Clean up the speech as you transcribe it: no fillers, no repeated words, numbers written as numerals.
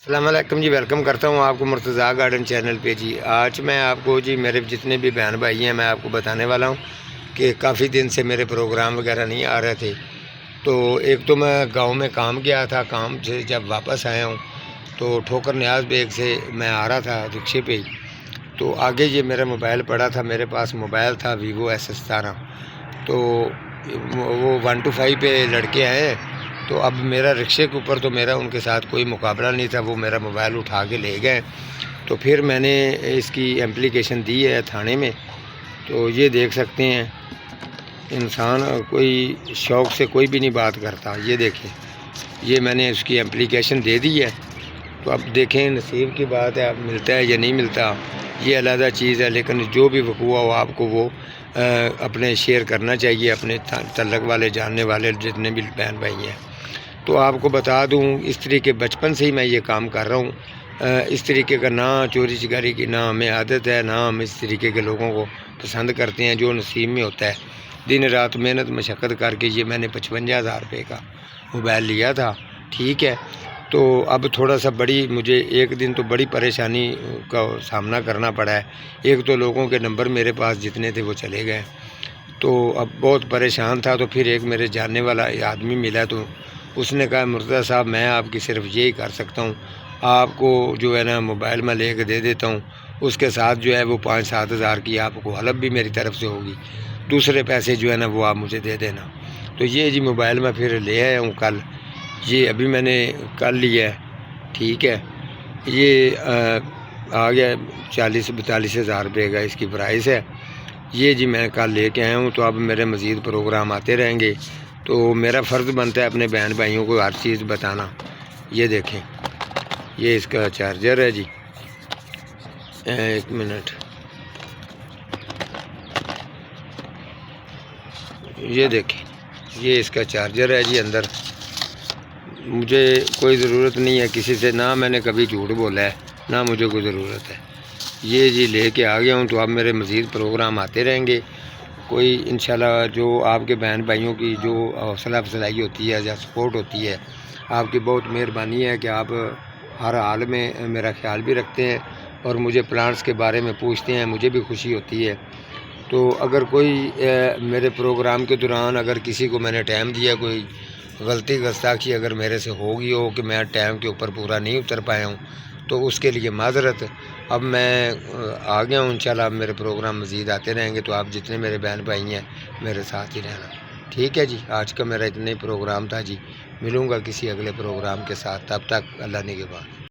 السلام علیکم جی، ویلکم کرتا ہوں آپ کو مرتضیٰ گارڈن چینل پہ جی۔ آج میں آپ کو جی میرے جتنے بھی بہن بھائی ہیں میں آپ کو بتانے والا ہوں کہ کافی دن سے میرے پروگرام وغیرہ نہیں آ رہے تھے۔ تو ایک تو میں گاؤں میں کام گیا تھا، کام سے جب واپس آیا ہوں تو ٹھوکر نیاز بیگ سے میں آ رہا تھا رکشے پہ ہی، تو آگے یہ میرا موبائل پڑا تھا، میرے پاس موبائل تھا ویوو S17۔ تو وہ 1 to 5 پہ لڑکے آئے ہیں، تو اب میرا رکشے کے اوپر تو میرا ان کے ساتھ کوئی مقابلہ نہیں تھا، وہ میرا موبائل اٹھا کے لے گئے۔ تو پھر میں نے اس کی اپلیکیشن دی ہے تھانے میں، تو یہ دیکھ سکتے ہیں انسان کوئی شوق سے کوئی بھی نہیں بات کرتا۔ یہ دیکھیں، یہ میں نے اس کی اپلیکیشن دے دی ہے، تو اب دیکھیں نصیب کی بات ہے، اب ملتا ہے یا نہیں ملتا، یہ علیحدہ چیز ہے، لیکن جو بھی وقوع ہو آپ کو وہ اپنے شیئر کرنا چاہیے، اپنے تعلق والے جاننے والے جتنے بھی بہن بھائی ہیں۔ تو آپ کو بتا دوں اس طریقے بچپن سے ہی میں یہ کام کر رہا ہوں، اس طریقے کا نہ چوری چکاری کی نہ ہمیں عادت ہے، نہ ہم اس طریقے کے لوگوں کو پسند کرتے ہیں۔ جو نصیب میں ہوتا ہے، دن رات محنت مشقت کر کے یہ میں نے 55,000 روپے کا موبائل لیا تھا، ٹھیک ہے۔ تو اب تھوڑا سا مجھے ایک دن تو بڑی پریشانی کا سامنا کرنا پڑا ہے۔ ایک تو لوگوں کے نمبر میرے پاس جتنے تھے وہ چلے گئے، تو اب بہت پریشان تھا۔ تو پھر ایک میرے جاننے والا آدمی ملا، تو اس نے کہا مرتضیٰ صاحب میں آپ کی صرف یہی کر سکتا ہوں، آپ کو جو ہے نا موبائل میں لے کے دے دیتا ہوں، اس کے ساتھ جو ہے وہ 5-7 ہزار کی آپ کو حلب بھی میری طرف سے ہوگی، دوسرے پیسے جو ہے نا وہ آپ مجھے دے دینا۔ تو یہ جی موبائل میں پھر لے آیا ہوں کل، یہ ابھی میں نے کل لیا ہے، ٹھیک ہے۔ یہ آ گیا 40-42 ہزار روپے کا اس کی پرائس ہے۔ یہ جی میں کل لے کے آیا ہوں، تو اب میرے مزید پروگرام آتے رہیں گے، تو میرا فرض بنتا ہے اپنے بہن بھائیوں کو ہر چیز بتانا۔ یہ دیکھیں، یہ اس کا چارجر ہے جی، ایک منٹ، یہ دیکھیں، یہ اس کا چارجر ہے جی اندر۔ مجھے کوئی ضرورت نہیں ہے کسی سے، نہ میں نے کبھی جھوٹ بولا ہے، نہ مجھے کوئی ضرورت ہے۔ یہ جی لے کے آ گیا ہوں، تو اب میرے مزید پروگرام آتے رہیں گے۔ کوئی انشاءاللہ جو آپ کے بہن بھائیوں کی جو حوصلہ افزائی ہوتی ہے یا سپورٹ ہوتی ہے، آپ کی بہت مہربانی ہے کہ آپ ہر حال میں میرا خیال بھی رکھتے ہیں اور مجھے پلانٹس کے بارے میں پوچھتے ہیں، مجھے بھی خوشی ہوتی ہے۔ تو اگر کوئی میرے پروگرام کے دوران اگر کسی کو میں نے ٹائم دیا، کوئی غلطی گستاخی اگر میرے سے ہوگی ہو کہ میں ٹائم کے اوپر پورا نہیں اتر پایا ہوں، تو اس کے لیے معذرت۔ اب میں آ گیا ہوں، انشاءاللہ اب میرے پروگرام مزید آتے رہیں گے، تو آپ جتنے میرے بہن بھائی ہیں میرے ساتھ ہی رہنا، ٹھیک ہے جی۔ آج کا میرا اتنا ہی پروگرام تھا جی، ملوں گا کسی اگلے پروگرام کے ساتھ، تب تک اللہ نگہبان۔